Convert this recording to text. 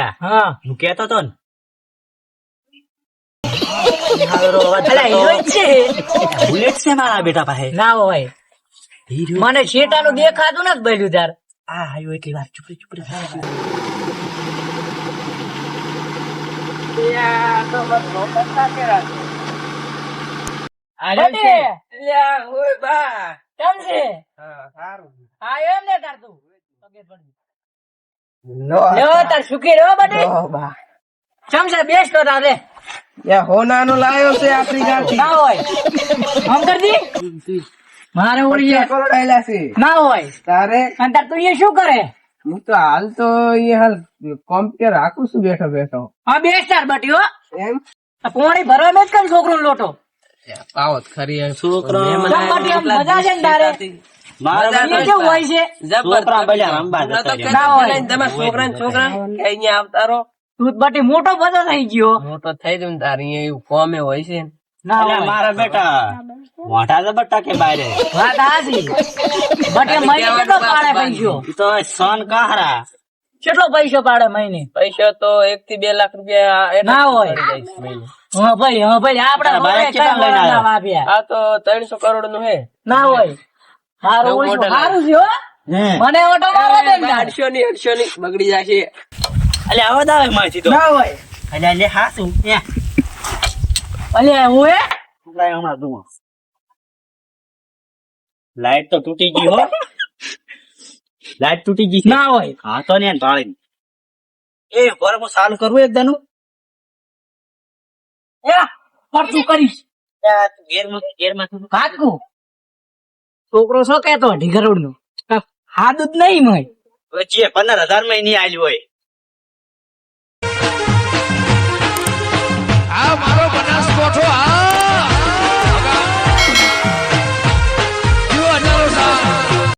બાલિયા હા હું કેતો તો ને બુલેટ છે મારા બેટા પાસે ના હોય મને શેટાનું દેખાતું નથી બલ્યું તાર આ હાયો એટલી વાર ચૂપ રે હોનાનો લાયો છે આપણી ગાડી ના હોય આમ કરી દી મારે ઓળી કરોડાયેલા છે ના હોય તારે અને તાર તું એ શું કરે હું તો હાલ તો એ હાલ કોમ્પ્યુટર રાખું છું બેઠો બેઠો હા બે સ્ટાર બટી હો એમ પોણી ભરવા મેં જ કર છોકરો લોટો આવત ખરી છોકરો બટી આમ મજા છે ને તારે મારા એ કેવું હોય છે છોકરા બલ્યા રંબા જતા રહ્યા. ના હોય તમે છોકરા અહીંયા આવતા રહો તું બટી મોટો બધો થઈ ગયો મોટો થઈ ગયો તારી એવું ફોર્મે હોય છે ના અલ્યા હોય મારા બેટા મોઢા જબરટા કે બારે વાત હાચી બટી મહિને કેટલો પાડે પૈસો ઈ તો સોન કહારા કેટલો પૈસો પાડે મહિને પૈસા તો 1 થી 2 લાખ રૂપિયા ના હોય હા ભાઈ આપડા બાઈક કેટલા લઈને આવ્યો? આ તો 300 કરોડ નું હે ના હોય સારું નવું ઓળશું, model સારું છે હો મને ઓટો મારવા દે ને તાર. 800 ની બગડી જશે અલ્યા આવા દાવે મારથી તો ના હોય અલ્યા લે હાસું અલ્યા હું હે છોકરાએ હમણાં જુઓ લાઈટ તો તૂટી ગઈ હો લાઈટ તૂટી ગઈ છે. ના હોય હા તો ને ભાળી એ પર હું ચાલુ કરું એક દાનું એ પરતું કરીશ ગેરમાં કાકુ છોકરો શું કેતો ઢીગરોડ નો હાદું જ નહીં મય જે 15,000 માં નહીં આલ્યું હોય